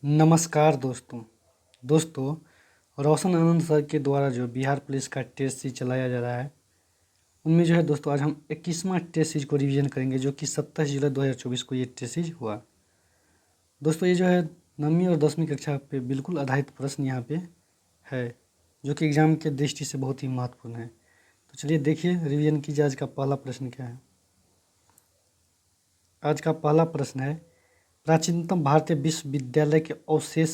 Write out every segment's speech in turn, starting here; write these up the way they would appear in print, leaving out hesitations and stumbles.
नमस्कार दोस्तों। रोशन आनंद सर के द्वारा जो बिहार पुलिस का टेस्ट सीरीज चलाया जा रहा है, उनमें जो है दोस्तों आज हम 21वां टेस्ट सीरीज को रिवीजन करेंगे, जो कि 27 जुलाई 2024 को ये टेस्ट सीरीज हुआ। दोस्तों ये जो है 9वीं और 10वीं कक्षा पे बिल्कुल आधारित प्रश्न यहाँ पे है, जो कि एग्जाम के दृष्टि से बहुत ही महत्वपूर्ण है। तो चलिए देखिए, रिवीजन कीजिए। आज का पहला प्रश्न क्या है। आज का पहला प्रश्न है, प्राचीनतम भारतीय विश्वविद्यालय के अवशेष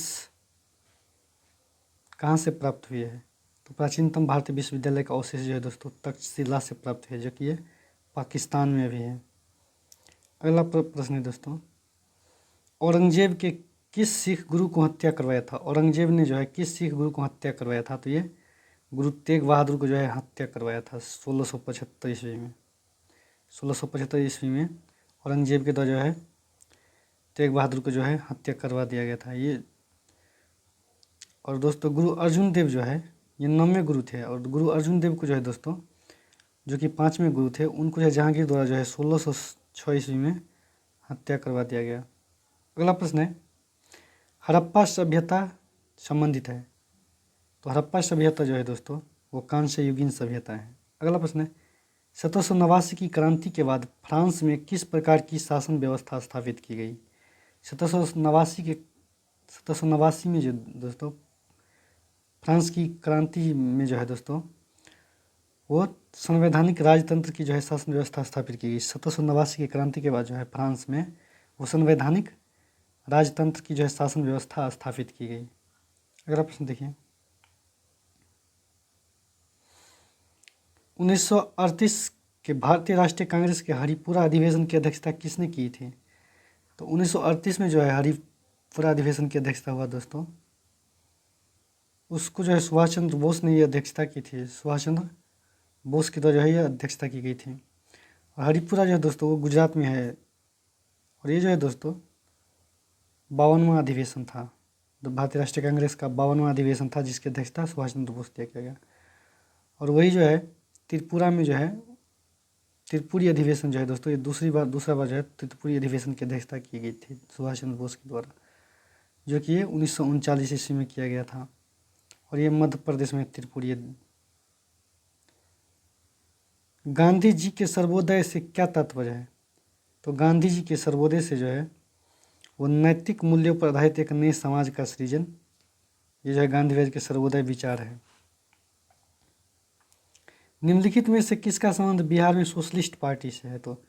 कहाँ से प्राप्त हुए हैं। तो प्राचीनतम भारतीय विश्वविद्यालय का अवशेष जो है दोस्तों तक्षशिला से प्राप्त है, जो कि ये पाकिस्तान में भी है। अगला प्रश्न है दोस्तों, औरंगजेब के किस सिख गुरु को हत्या करवाया था। औरंगजेब ने जो है किस सिख गुरु को हत्या करवाया था। तो ये गुरु तेग बहादुर को जो है हत्या करवाया था 1675 ईस्वी में। 1675 ईस्वी में औरंगजेब के द्वारा जो है तेग बहादुर को जो है हत्या करवा दिया गया था ये। और दोस्तों गुरु अर्जुन देव जो है ये 9वें गुरु थे, और गुरु अर्जुन देव को जो है दोस्तों, जो कि 5वें गुरु थे, उनको जो है जहांगीर द्वारा जो है 1606 ईस्वी में हत्या करवा दिया गया। अगला प्रश्न है, हड़प्पा सभ्यता संबंधित है। तो हड़प्पा सभ्यता जो है दोस्तों वो कांस्य युगीन सभ्यता है। अगला प्रश्न है, 1789 की क्रांति के बाद फ्रांस में किस प्रकार की शासन व्यवस्था स्थापित की गई। 1789 में जो दोस्तों फ्रांस की क्रांति में जो है दोस्तों वो संवैधानिक राजतंत्र की जो है शासन व्यवस्था स्थापित की गई। 1789 की क्रांति के बाद जो है फ्रांस में वो संवैधानिक राजतंत्र की जो है शासन व्यवस्था स्थापित की गई। अगला प्रश्न देखिए, 1938 के भारतीय राष्ट्रीय कांग्रेस के हरिपुरा अधिवेशन की अध्यक्षता किसने की थी। तो 1938 में जो है हरिपुरा अधिवेशन की अध्यक्षता हुआ दोस्तों, उसको जो है सुभाष चंद्र बोस ने ये अध्यक्षता की थी। सुभाष चंद्र बोस की द्वारा जो है ये अध्यक्षता की गई थी। और हरिपुरा जो है दोस्तों वो गुजरात में है, और ये जो है दोस्तों 52वां अधिवेशन था। तो भारतीय राष्ट्रीय कांग्रेस का 52वां अधिवेशन था, जिसकी अध्यक्षता सुभाष चंद्र बोस द्वारा किया गया। और वही जो है त्रिपुरा में जो है त्रिपुरी अधिवेशन जो है दोस्तों, ये दूसरा बार जो है त्रिपुरी अधिवेशन की अध्यक्षता की गई थी सुभाष चंद्र बोस के द्वारा, जो कि ये 1939 ईस्वी में किया गया था। और ये मध्य प्रदेश में त्रिपुरी। गांधी जी के सर्वोदय से क्या तात्पर्य है। तो गांधी जी के सर्वोदय से जो है वो नैतिक मूल्यों पर आधारित एक नए समाज का सृजन, ये जो है गांधीवाद के सर्वोदय विचार है। निम्नलिखित में से किसका संबंध बिहार में सोशलिस्ट पार्टी से है। तो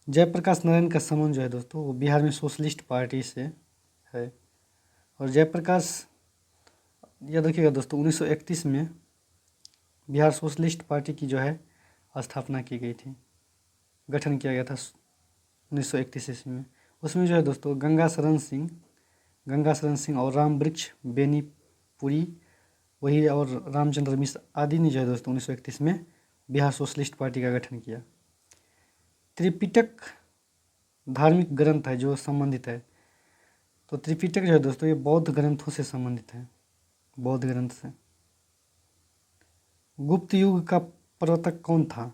जयप्रकाश नारायण का संबंध जो है दोस्तों वो बिहार में सोशलिस्ट पार्टी से है। और जयप्रकाश, याद रखिएगा दोस्तों, 1931 में बिहार सोशलिस्ट पार्टी की जो है स्थापना की गई थी, गठन किया गया था 1931 ईस्वी में। उसमें जो है दोस्तों गंगा शरण सिंह और राम वृक्ष बेनीपुरी वही और रामचंद्र मिश्र आदि ने जो है दोस्तों 1931 में बिहार सोशलिस्ट पार्टी का गठन किया। त्रिपिटक धार्मिक ग्रंथ है जो संबंधित है। तो त्रिपिटक जो है दोस्तों ये बौद्ध ग्रंथों से संबंधित है, बौद्ध ग्रंथ से। गुप्त युग का प्रवर्तक कौन था।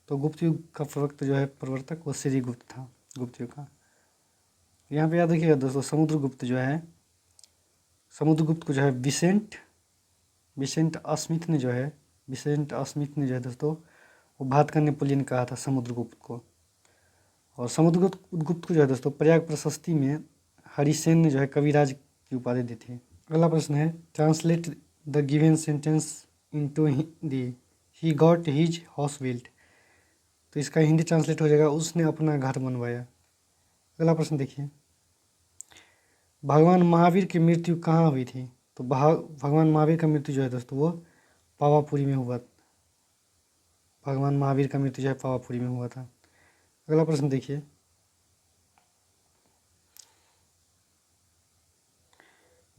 तो गुप्त युग का प्रवर्तक वो श्रीगुप्त था, गुप्त युग का। यहाँ पे याद रखिएगा दोस्तों, समुद्रगुप्त को जो है विसेंट स्मिथ ने जो है दोस्तों वो भारत का नेपोलियन कहा था समुद्रगुप्त को। और समुद्रगुप्त को जो है दोस्तों प्रयाग प्रशस्ति में हरिसेन ने जो है कविराज की उपाधि दी थी। अगला प्रश्न है, translate the given sentence into Hindi. He got his house built. तो इसका हिंदी ट्रांसलेट हो जाएगा, उसने अपना घर बनवाया। अगला प्रश्न देखिए, भगवान महावीर की मृत्यु कहाँ हुई थी। तो भगवान महावीर का मृत्यु जो है दोस्तों वो पावापुरी में हुआ। भगवान महावीर का मृत्यु जो है पावापुरी में हुआ था। अगला प्रश्न देखिए,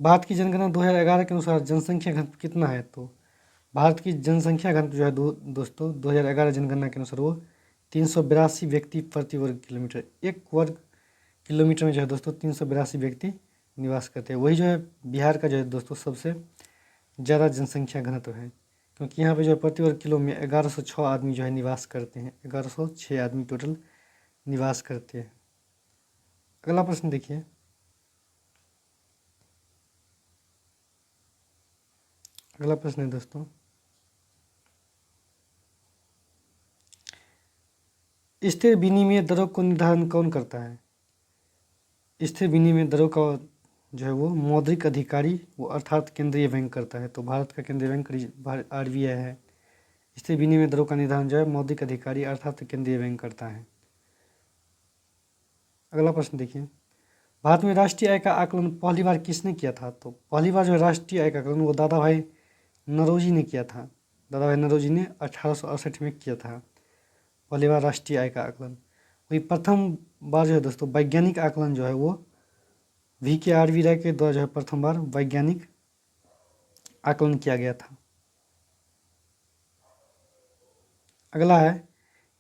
भारत की जनगणना 2011 के अनुसार जनसंख्या घनत्व कितना है। तो भारत की जनसंख्या घनत्व जो है दोस्तों 2011 जनगणना के अनुसार वो 382 व्यक्ति प्रति वर्ग किलोमीटर। एक वर्ग किलोमीटर में जो है दोस्तों 382 व्यक्ति निवास करते हैं। वही जो है बिहार का जो है दोस्तों सबसे ज़्यादा जनसंख्या घनत्व है, क्योंकि यहाँ पे जो है प्रति वर्ग किलो में 1106 आदमी जो है निवास करते हैं। 1106 आदमी टोटल निवास करते हैं। अगला प्रश्न देखिए, अगला प्रश्न है दोस्तों, स्थिर विनिमय दरों को निर्धारण कौन करता है? स्थिर विनिमय दरों का जो है वो मौद्रिक अधिकारी वो अर्थात केंद्रीय बैंक करता है। तो भारत का केंद्रीय बैंक RBI है। स्थिर विनिमय दरों का निर्धारण जो है मौद्रिक अधिकारी अर्थात केंद्रीय बैंक करता है। अगला प्रश्न देखिए, भारत में राष्ट्रीय आय का आकलन पहली बार किसने किया था? तो पहली बार जो है राष्ट्रीय आय का आकलन वो दादा भाई नौरोजी ने किया था। दादा भाई नौरोजी ने 1868 में किया था पहली बार राष्ट्रीय आय का आकलन। वही प्रथम बार जो है दोस्तों वैज्ञानिक आकलन जो है वो VKRB राय के द्वारा जो है प्रथम बार वैज्ञानिक आकलन किया गया था। अगला है,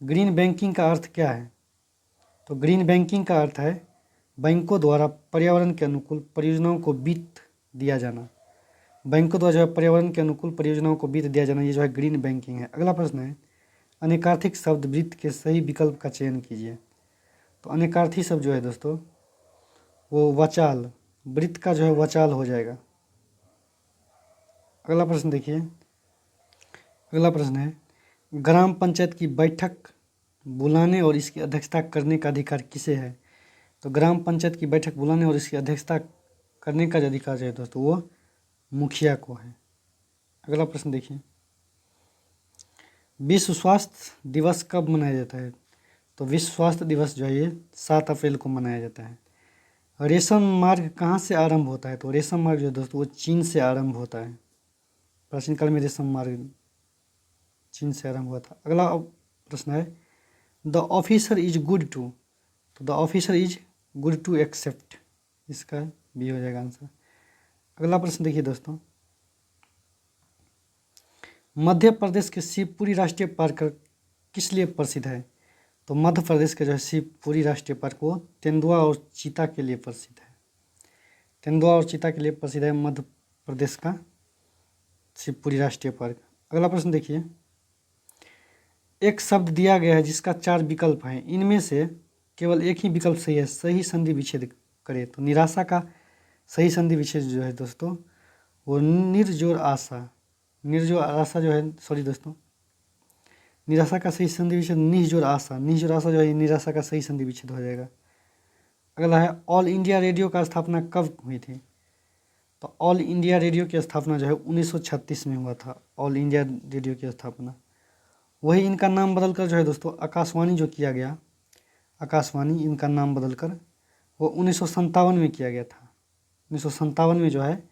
ग्रीन बैंकिंग का अर्थ क्या है? तो ग्रीन बैंकिंग का अर्थ है बैंकों द्वारा पर्यावरण के अनुकूल परियोजनाओं को वित्त दिया जाना। बैंकों द्वारा जो है पर्यावरण के अनुकूल परियोजनाओं को वित्त दिया जाना, ये जो है ग्रीन बैंकिंग है। अगला प्रश्न है, अनेकार्थिक शब्द वृत्त के सही विकल्प का चयन कीजिए। तो अनेकार्थी शब्द जो है दोस्तों वो वचाल, वृत्त का जो है वचाल हो जाएगा। अगला प्रश्न देखिए, अगला प्रश्न है, ग्राम पंचायत की बैठक बुलाने और इसकी अध्यक्षता करने का अधिकार किसे है? तो ग्राम पंचायत की बैठक बुलाने और इसकी अध्यक्षता करने का जो अधिकार है दोस्तों वो मुखिया को है। अगला प्रश्न देखिए, विश्व स्वास्थ्य दिवस कब मनाया जाता है? तो विश्व स्वास्थ्य दिवस जो है ये 7 अप्रैल को मनाया जाता है। रेशम मार्ग कहाँ से आरंभ होता है? तो रेशम मार्ग जो है दोस्तों वो चीन से आरंभ होता है। प्राचीन काल में रेशम मार्ग चीन से आरंभ हुआ था। अगला प्रश्न है, the officer is good to. तो the officer is good to accept, इसका भी हो जाएगा आंसर। अगला प्रश्न देखिए दोस्तों, मध्य प्रदेश के शिवपुरी राष्ट्रीय पार्क किस लिए प्रसिद्ध है? तो मध्य प्रदेश के जो है शिवपुरी राष्ट्रीय पार्क वो तेंदुआ और चीता के लिए प्रसिद्ध है। तेंदुआ और चीता के लिए प्रसिद्ध है मध्य प्रदेश का शिवपुरी राष्ट्रीय पार्क। अगला प्रश्न देखिए, एक शब्द दिया गया है जिसका 4 विकल्प हैं, इनमें से केवल एक ही विकल्प सही है, सही संधि विच्छेद करे। तो निराशा का सही संधि विच्छेद जो है दोस्तों वो निर्जोर आशा, निर्जोर आशा जो है सॉरी दोस्तों निराशा का सही संधि विच्छेद निजोर आशा, निजोर आशा जो है निराशा का सही संधि विच्छेद हो जाएगा। अगला है, ऑल इंडिया रेडियो का स्थापना कब हुई थी? तो ऑल इंडिया रेडियो की स्थापना जो है 1936 में हुआ था, ऑल इंडिया रेडियो की स्थापना। वही इनका नाम बदलकर जो है दोस्तों आकाशवाणी जो किया गया, आकाशवाणी इनका नाम बदलकर वो 1957 में किया गया था। 1957 में जो है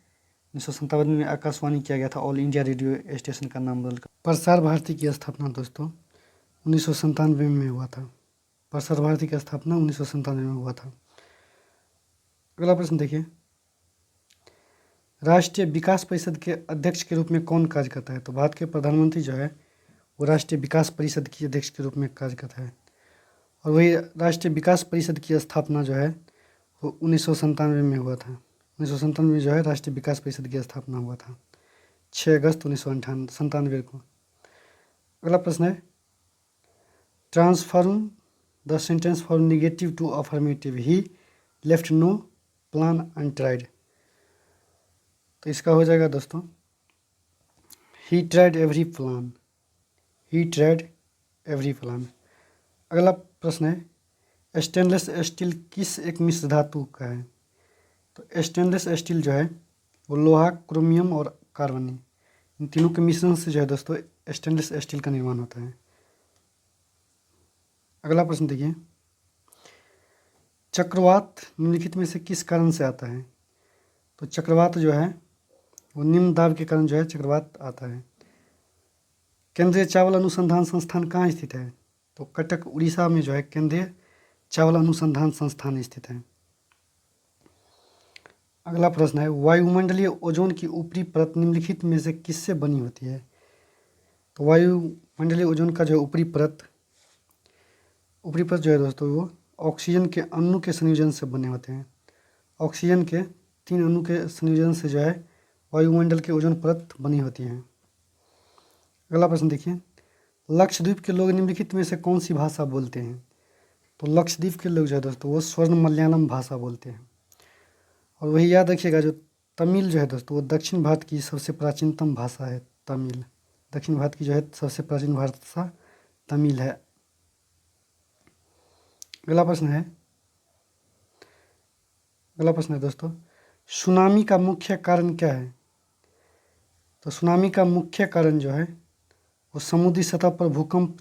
1957 में आकाशवाणी किया गया था, ऑल इंडिया रेडियो स्टेशन का नाम बदलकर। प्रसार भारती की स्थापना दोस्तों 1997 में हुआ था। प्रसार भारती की स्थापना 1997 में हुआ था। अगला प्रश्न देखिए, राष्ट्रीय विकास परिषद के अध्यक्ष के रूप में कौन कार्य करता है? तो भारत के प्रधानमंत्री जो है वो राष्ट्रीय विकास परिषद की अध्यक्ष के रूप में कार्य करता है। और वही राष्ट्रीय विकास परिषद की स्थापना जो है वो 1997 में हुआ था। 1997 में जो है राष्ट्रीय विकास परिषद की स्थापना हुआ था 6 अगस्त 1997 को। अगला प्रश्न है, transform the sentence for negative to affirmative, he left no plan untried. तो इसका हो जाएगा दोस्तों he tried every plan, he tried every plan. अगला प्रश्न है, स्टेनलेस स्टील किस एक मिश्र धातु का है? तो स्टेनलेस स्टील जो है वो लोहा, क्रोमियम और कार्बन इन तीनों के मिश्रण से जो है दोस्तों स्टेनलेस स्टील का निर्माण होता है। अगला प्रश्न देखिए, चक्रवात निम्नलिखित में से किस कारण से आता है? तो चक्रवात जो है वो निम्न दाब के कारण जो है चक्रवात आता है। केंद्रीय चावल अनुसंधान संस्थान कहाँ स्थित है? तो कटक उड़ीसा में जो है केंद्रीय चावल अनुसंधान संस्थान स्थित है। अगला प्रश्न है, वायुमंडलीय ओजोन की ऊपरी परत निम्नलिखित में से किससे बनी होती है? तो वायुमंडलीय ओजोन का जो ऊपरी परत जो है दोस्तों वो ऑक्सीजन के अणु के संयोजन से बने होते हैं। ऑक्सीजन के 3 अणु के संयोजन से जो है वायुमंडल की ओजोन परत बनी होती है। अगला प्रश्न देखिए, लक्षद्वीप के लोग निम्नलिखित में से कौन सी भाषा बोलते हैं? तो लक्षद्वीप के लोग जो है दोस्तों वो स्वर्ण मलयालम भाषा बोलते हैं। और वही याद रखिएगा, जो तमिल जो है दोस्तों वो दक्षिण भारत की सबसे प्राचीनतम भाषा है। तमिल दक्षिण भारत की जो है सबसे प्राचीन भाषा तमिल है। अगला प्रश्न है दोस्तों, सुनामी का मुख्य कारण क्या है? तो सुनामी का मुख्य कारण जो है वो समुद्री सतह पर भूकंप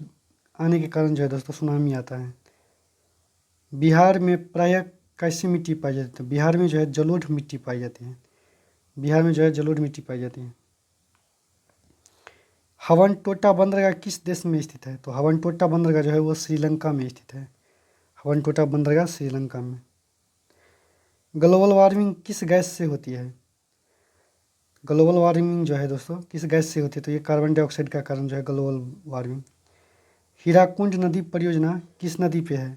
आने के कारण जो है दोस्तों सुनामी आता है। बिहार में प्रायः कैसी मिट्टी पाई जाती है? बिहार में जो है जलोढ़ मिट्टी पाई जाती है। बिहार में जो है जलोढ़ मिट्टी पाई जाती है। हवनटोटा बंदरगाह किस देश में स्थित है? तो हवनटोटा बंदरगाह जो है वो श्रीलंका में स्थित है। हवनटोटा बंदरगाह श्रीलंका में। ग्लोबल वार्मिंग किस गैस से होती है? ग्लोबल वार्मिंग जो है दोस्तों किस गैस से होती है? तो ये कार्बन डाइऑक्साइड का कारण जो है ग्लोबल वार्मिंग। हीराकुंड नदी परियोजना किस नदी पे है?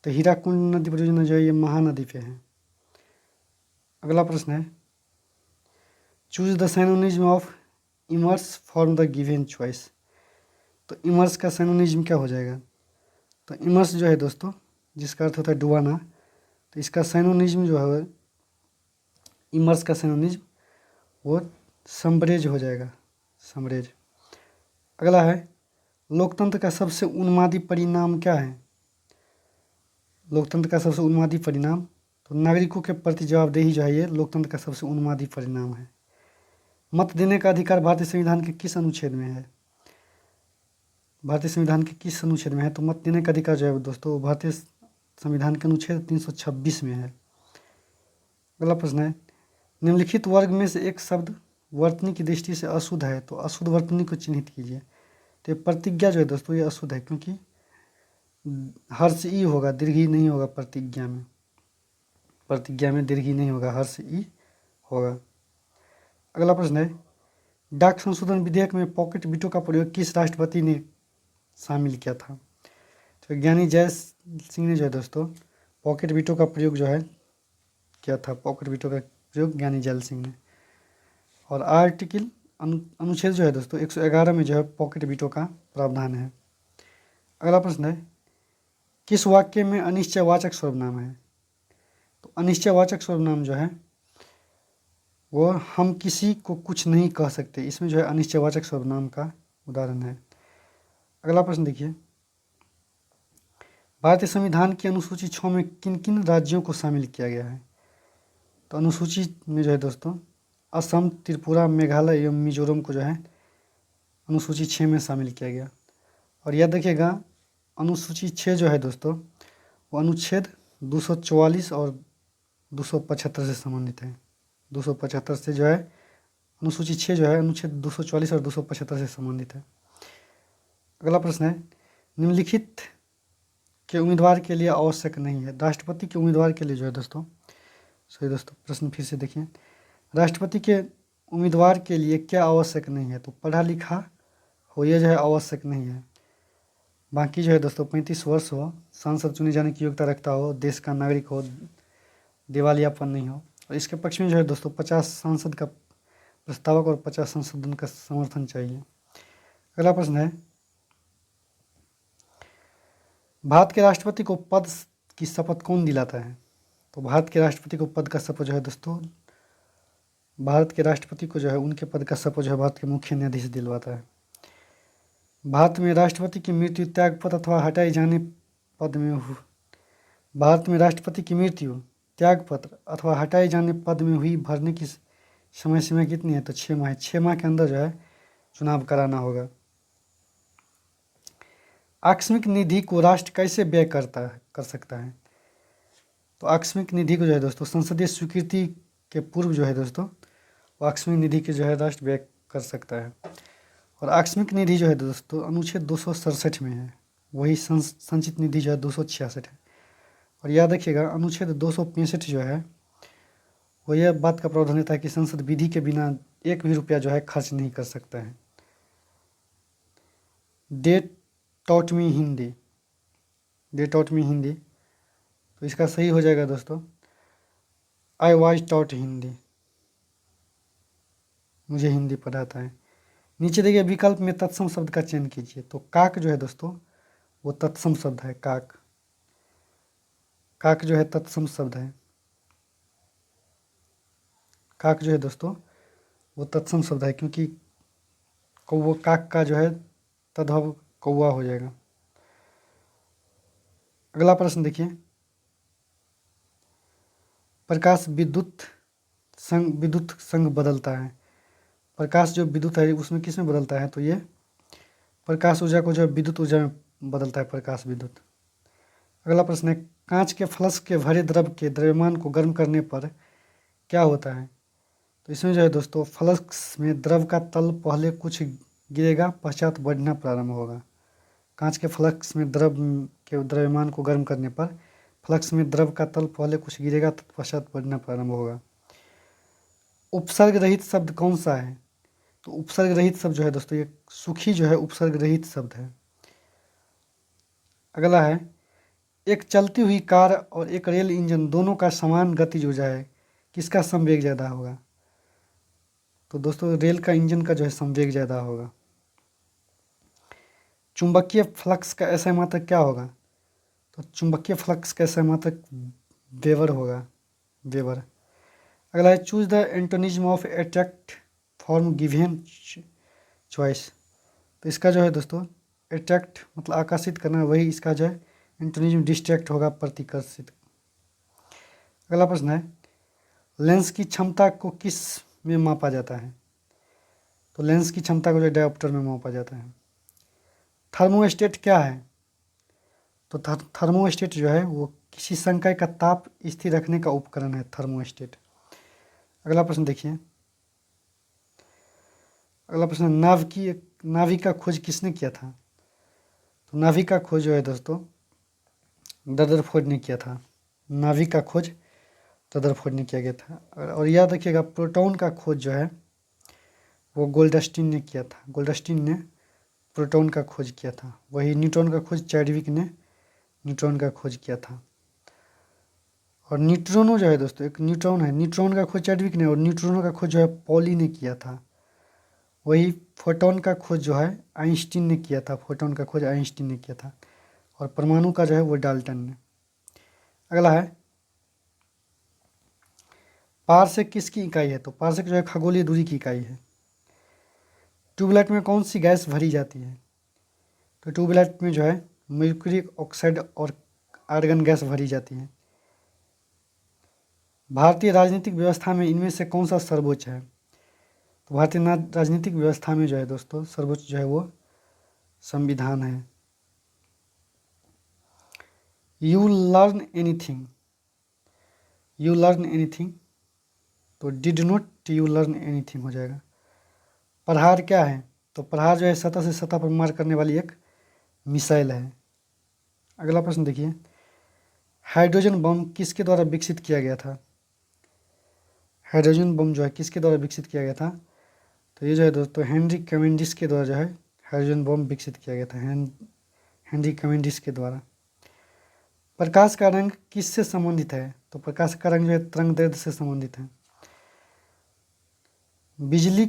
तो हीराकुंड नदी परियोजना जो है ये महानदी पे है। अगला प्रश्न है, choose the synonym of immerse form the given choice. तो इमर्स का सिनोनिम क्या हो जाएगा? तो इमर्स जो है दोस्तों जिसका अर्थ होता है डुबाना, तो इसका सिनोनिम जो है इमर्स का सिनोनिम वो समब्रेज हो जाएगा, समब्रेज। अगला है, लोकतंत्र का सबसे उन्मादी परिणाम क्या है? लोकतंत्र का सबसे उन्मादी परिणाम, तो नागरिकों के प्रति जवाबदेही जो है ये लोकतंत्र का सबसे उन्मादी परिणाम है। मत देने का अधिकार भारतीय संविधान के किस अनुच्छेद में है? भारतीय संविधान के किस अनुच्छेद में है? तो मत देने का अधिकार जो है दोस्तों भारतीय संविधान के अनुच्छेद 326 में है। अगला प्रश्न है, निम्नलिखित वर्ग में से एक शब्द वर्तनी की दृष्टि से अशुद्ध है, तो अशुद्ध वर्तनी को चिन्हित कीजिए। तो ये प्रतिज्ञा जो है दोस्तों ये अशुद्ध है, क्योंकि हर्ष ई होगा, दीर्घी नहीं होगा प्रतिज्ञा में। प्रतिज्ञा में दीर्घी नहीं होगा, हर्ष ई होगा। अगला प्रश्न है, डाक संशोधन विधेयक में पॉकेट बिटों का प्रयोग किस राष्ट्रपति ने शामिल किया था? तो ज्ञानी जैल सिंह ने जो है दोस्तों पॉकेट बिटों का प्रयोग जो है किया था। पॉकेट बिटों का प्रयोग ज्ञानी जैल सिंह ने। और आर्टिकल अनुच्छेद जो है दोस्तों 111 में जो है पॉकेट बिटों का प्रावधान है। अगला प्रश्न है, किस वाक्य में अनिश्चयवाचक सर्वनाम है? तो अनिश्चयवाचक सर्वनाम जो है वो हम किसी को कुछ नहीं कह सकते, इसमें जो है अनिश्चयवाचक सर्वनाम का उदाहरण है। अगला प्रश्न देखिए, भारतीय संविधान की अनुसूची 6 में किन किन राज्यों को शामिल किया गया है? तो अनुसूची में जो है दोस्तों असम, त्रिपुरा, मेघालय एवं मिजोरम को जो है अनुसूची 6 में शामिल किया गया। और यह देखिएगा अनुसूची 6 जो है दोस्तों वो अनुच्छेद 244 और 275 से संबंधित है। 275 से जो है अनुसूची 6 जो है अनुच्छेद 244 और 275 से संबंधित है। अगला प्रश्न है, निम्नलिखित के उम्मीदवार के लिए आवश्यक नहीं है। राष्ट्रपति के उम्मीदवार के लिए जो है दोस्तों, सही दोस्तों प्रश्न फिर से देखिए, राष्ट्रपति के उम्मीदवार के लिए क्या आवश्यक नहीं है? तो पढ़ा लिखा हो, ये जो है आवश्यक नहीं है। बाकी जो है दोस्तों 35 वर्ष हो, सांसद चुने जाने की योग्यता रखता हो, देश का नागरिक हो, दिवालियापन नहीं हो। और इसके पक्ष में जो है दोस्तों 50 सांसद का प्रस्तावक और 50 संशोधन का समर्थन चाहिए। अगला प्रश्न है, भारत के राष्ट्रपति को पद की शपथ कौन दिलाता है? तो भारत के राष्ट्रपति को पद का शपथ जो है दोस्तों भारत के राष्ट्रपति को जो है उनके पद का शपथ जो है भारत के मुख्य न्यायाधीश दिलवाता है। भारत में राष्ट्रपति की मृत्यु त्यागपत्र अथवा हटाए जाने पद में भारत में राष्ट्रपति की मृत्यु त्यागपत्र अथवा हटाए जाने पद में हुई भरने की समय सीमा कितनी है? तो 6 माह है। 6 माह के अंदर जो है चुनाव कराना होगा। आकस्मिक निधि को राष्ट्र कैसे व्यय कर सकता है? तो आकस्मिक निधि को जो है दोस्तों संसदीय स्वीकृति के पूर्व जो है दोस्तों वो आकस्मिक निधि के जो है राष्ट्र व्यय कर सकता है। और आकस्मिक निधि जो है दोस्तों अनुच्छेद 267 में है, वही संचित निधि जो है 266 है। और याद रखिएगा अनुच्छेद 265 जो है वो यह बात का प्रावधान देता है कि संसद विधि के बिना 1 भी रुपया जो है खर्च नहीं कर सकता है। They taught me Hindi, they taught me Hindi, तो इसका सही हो जाएगा दोस्तों आई वाज टॉट हिंदी, मुझे हिंदी पढ़ाता है। नीचे देखिए विकल्प में तत्सम शब्द का चयन कीजिए। तो काक जो है दोस्तों वो तत्सम शब्द है। काक, काक जो है तत्सम शब्द है। काक जो है दोस्तों वो तत्सम शब्द है, क्योंकि कौवा काक का जो है तद्भव कौवा हो जाएगा। अगला प्रश्न देखिए, प्रकाश विद्युत संग बदलता है। प्रकाश जो विद्युत है उसमें किस में बदलता है, तो ये प्रकाश ऊर्जा को जो है विद्युत ऊर्जा में बदलता है, प्रकाश विद्युत। अगला प्रश्न है, कांच के फ्लस्क के भरे द्रव के द्रव्यमान को गर्म करने पर क्या होता है। तो इसमें जो है दोस्तों फ्लस्क में द्रव का तल पहले कुछ गिरेगा, पश्चात बढ़ना प्रारंभ होगा। कांच के फ्लक्स में द्रव के द्रव्यमान को गर्म करने पर फ्लक्स में द्रव का तल पहले कुछ गिरेगा, तत्पश्चात बढ़ना प्रारंभ होगा। उपसर्ग रहित शब्द कौन सा है, तो उपसर्ग रहित शब्द जो है दोस्तों ये सुखी जो है उपसर्ग रहित शब्द है। अगला है, एक चलती हुई कार और एक रेल इंजन दोनों का समान गतिज ऊर्जा है, किसका संवेग ज़्यादा होगा। तो दोस्तों रेल का इंजन का जो है संवेग ज़्यादा होगा। चुंबकीय फ्लक्स का ऐसा मात्रक क्या होगा, तो चुंबकीय फ्लक्स का ऐसा मात्रक वेबर होगा, वेबर। अगला है, choose the antonyms of attract form given choice. तो इसका जो है दोस्तों अट्रैक्ट मतलब आकर्षित करना, वही इसका जो है एंटोनिज्म डिस्ट्रैक्ट होगा, प्रतिकर्षित। अगला प्रश्न है, लेंस की क्षमता को किस में मापा जाता है, तो लेंस की क्षमता को जो डायोप्टर में मापा जाता है। थर्मोस्टेट क्या है, तो थर्मोस्टेट जो है वो किसी संकाय का ताप स्थिर रखने का उपकरण है, थर्मोस्टेट। अगला प्रश्न देखिए, अगला प्रश्न, नाभि का खोज किसने किया था। तो नाभि का खोज जो है दोस्तों रदरफोर्ड ने किया था। नाभि का खोज रदरफोर्ड ने किया गया था। और याद रखिएगा प्रोटॉन का खोज जो है वो गोल्डस्टीन ने किया था। गोल्डस्टीन ने प्रोटॉन का खोज किया था। वही न्यूट्रॉन का खोज चैडविक ने न्यूट्रॉन का खोज किया था। और न्यूट्रॉनो जो है दोस्तों, एक न्यूट्रॉन है, न्यूट्रॉन का खोज चैडविक ने, और न्यूट्रॉनो का खोज जो है पॉली ने किया था। वही फोटोन का खोज जो है आइंस्टीन ने किया था। फोटोन का खोज आइंस्टीन ने किया था। और परमाणु का जो है वो डाल्टन ने। अगला है, पारसेक किसकी इकाई है, तो पारसेक जो है खगोलीय दूरी की इकाई है। ट्यूबलाइट में कौन सी गैस भरी जाती है, तो ट्यूबलाइट में जो है मर्क्यूरी ऑक्साइड और आर्गन गैस भरी जाती है। भारतीय राजनीतिक व्यवस्था में इनमें से कौन सा सर्वोच्च है, तो भारतीय राजनीतिक व्यवस्था में जो है दोस्तों सर्वोच्च जो है वो संविधान है। You learn anything, you learn anything, तो did not you learn anything हो जाएगा। प्रहार क्या है, तो प्रहार जो है सतह से सतह पर मार करने वाली एक मिसाइल है। अगला प्रश्न देखिए, हाइड्रोजन बम किसके द्वारा विकसित किया गया था। हाइड्रोजन बम जो है किसके द्वारा विकसित किया गया था, तो ये जो है दोस्तों हेनरी कैवेंडिश के द्वारा जो है हाइड्रोजन बम विकसित किया गया था, हेनरी कैवेंडिश के द्वारा। प्रकाश का रंग किससे संबंधित है, तो प्रकाश का रंग जो है तरंगदैर्घ्य से संबंधित है। बिजली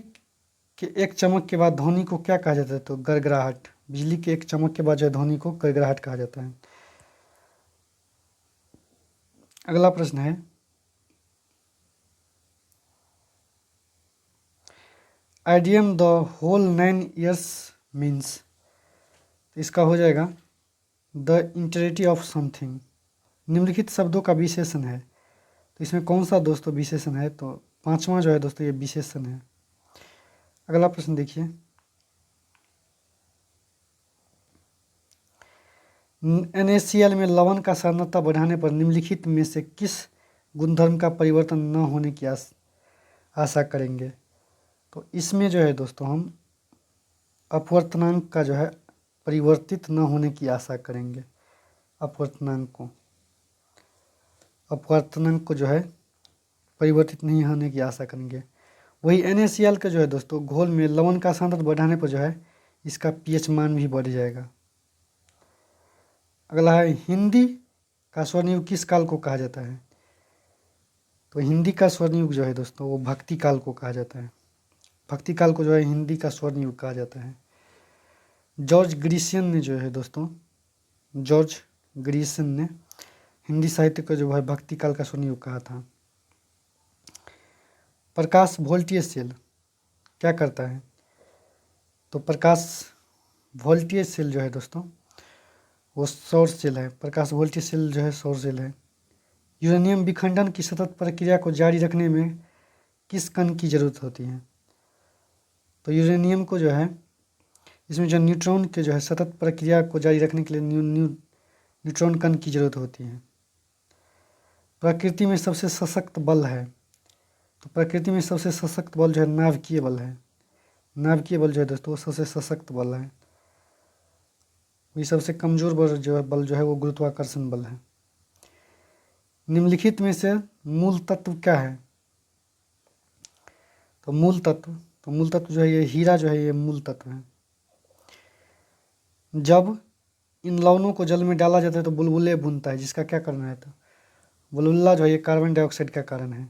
के एक चमक के बाद ध्वनि को क्या कहा जाता है, तो गड़गड़ाहट। बिजली के एक चमक के बाद जो है ध्वनि को गड़गड़ाहट कहा जाता है। अगला प्रश्न है, idiom the whole 9 years means, इसका हो जाएगा द इंटरिटी ऑफ समथिंग। निम्नलिखित शब्दों का विशेषण है, तो इसमें कौन सा दोस्तों विशेषण है, तो पांचवा जो है दोस्तों ये विशेषण है। अगला प्रश्न देखिए, NaCl में लवण का सांद्रता बढ़ाने पर निम्नलिखित में से किस गुणधर्म का परिवर्तन न होने की आशा करेंगे, तो इसमें जो है दोस्तों हम अपवर्तनांक का जो है परिवर्तित न होने की आशा करेंगे। अपवर्तनांक को जो है परिवर्तित नहीं होने की आशा करेंगे। वही NaCl का जो है दोस्तों घोल में लवण का सांद्रता बढ़ाने पर जो है इसका pH मान भी बढ़ जाएगा। अगला है, हिंदी का स्वर्णयुग किस काल को कहा जाता है, तो हिंदी का स्वर्णयुग जो है दोस्तों वो भक्ति काल को कहा जाता है। भक्ति काल को जो है हिंदी का स्वर्णयुग कहा जाता है। जॉर्ज ग्रीसियन ने जो है दोस्तों, जॉर्ज ग्रीसियन ने हिंदी साहित्य को जो है भक्ति काल का स्वर्णयुग कहा था। प्रकाश वोल्टेज सेल क्या करता है? तो प्रकाश वोल्टेज सेल जो है दोस्तों वो सौर सेल है। प्रकाश वोल्टेज सेल जो है सौर सेल है। यूरेनियम विखंडन की सतत प्रक्रिया को जारी रखने में किस कण की जरूरत होती है? तो यूरेनियम को जो है इसमें जो न्यूट्रॉन के जो है सतत प्रक्रिया को जारी रखने के लिए न्यूट्रॉन कण की जरूरत होती है। प्रकृति में सबसे सशक्त बल है। तो प्रकृति में सबसे सशक्त बल जो है नाभिकीय बल है। नाभिकीय बल जो है दोस्तों वो सबसे सशक्त बल है। वही सबसे कमजोर बल जो है वो गुरुत्वाकर्षण बल है। निम्नलिखित में से मूल तत्व क्या है? तो मूल तत्व जो है ये हीरा जो है ये मूल तत्व है। जब इन लवणों को जल में डाला जाता है तो बुलबुले बुनता है, जिसका क्या कारण है? तो बुलबुला जो है ये कार्बन डाइऑक्साइड का कारण है।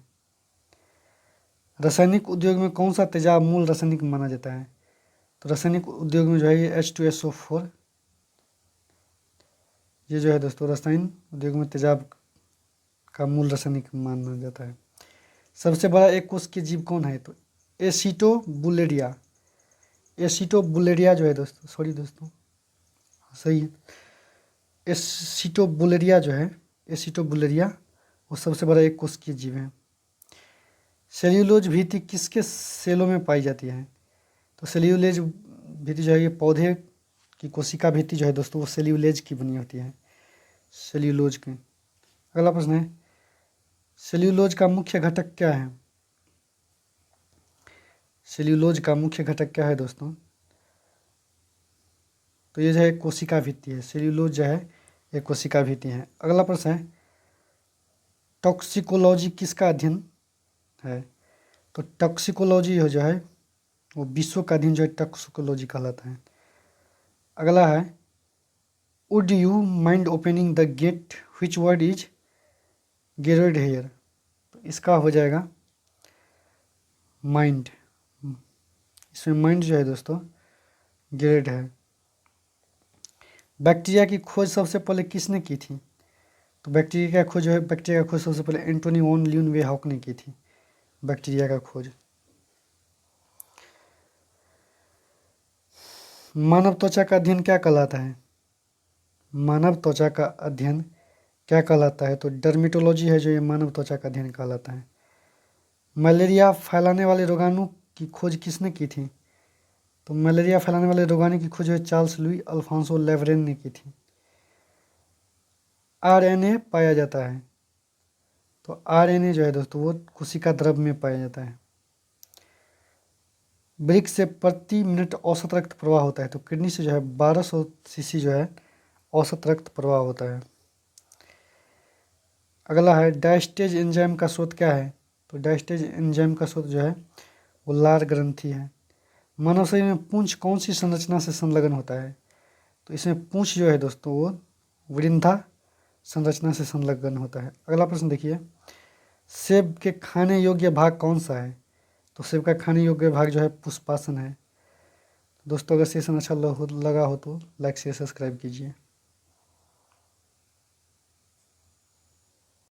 रासायनिक उद्योग में कौन सा तेजाब मूल रासायनिक माना जाता है? तो रासायनिक उद्योग में जो है ये H2SO4 ये जो है दोस्तों रसायन उद्योग में तेजाब का मूल रासायनिक माना जाता है। सबसे बड़ा एक कोश के जीव कौन है? तो एसिटोबुलेरिया जो है दोस्तों सही है। एसिटोबुलेरिया वो सबसे बड़ा एक कोशिकीय जीव है। सेल्यूलोज भीति किसके सेलों में पाई जाती है? तो सेल्यूलोज भीति जो है ये पौधे की कोशिका भीति जो है दोस्तों वो सेल्यूलोज की बनी होती है, सेल्यूलोज की। अगला प्रश्न है सेल्यूलोज का मुख्य घटक क्या है? सेल्यूलोज का मुख्य घटक क्या है दोस्तों? तो ये जो है कोशिका भित्ति है। सेल्यूलोज जो है एक कोशिका भित्ति है। अगला प्रश्न है टॉक्सिकोलॉजी किसका अध्ययन है? तो टॉक्सिकोलॉजी जो है वो विश्व का अध्ययन जो है टॉक्सिकोलॉजी कहलाता है। अगला है would you mind opening the gate which word is gated here? तो इसका हो जाएगा माइंड। इसमें माइंड जो है दोस्तों गेटेड है। बैक्टीरिया की खोज सबसे पहले किसने की थी? तो बैक्टीरिया का खोज सबसे पहले एंटोनी वॉन ल्यूनवेहॉक ने की थी, बैक्टीरिया का खोज। मानव त्वचा का अध्ययन क्या कहलाता है? मानव त्वचा का अध्ययन क्या कहलाता है? तो डर्मेटोलॉजी है जो ये मानव त्वचा का अध्ययन कहलाता है। मलेरिया फैलाने वाले रोगाणु की खोज किसने की थी? तो मलेरिया फैलाने वाले रोगाणु की खोज चार्ल्स लुई अल्फांसो लेवरेन ने की थी। आरएनए पाया जाता है। तो आरएनए जो है दोस्तों वो कोशिका द्रव में पाया जाता है। ब्रिक से प्रति मिनट औसत रक्त प्रवाह होता है। तो किडनी से जो है 1200 सीसी जो है औसत रक्त प्रवाह होता है। अगला है डायस्टेज एंजाइम का स्रोत क्या है? तो डायस्टेज एंजाइम का स्रोत जो है वो लार ग्रंथि है। मानव शरीर में पूंछ कौन सी संरचना से संलग्न होता है? तो इसमें पूंछ जो है दोस्तों वो वृंदा संरचना से संलग्न होता है। अगला प्रश्न देखिए सेब के खाने योग्य भाग कौन सा है? तो सेब का खाने योग्य भाग जो है पुष्पासन है। दोस्तों अगर सेशन अच्छा लगा हो तो लाइक शेयर सब्सक्राइब कीजिए।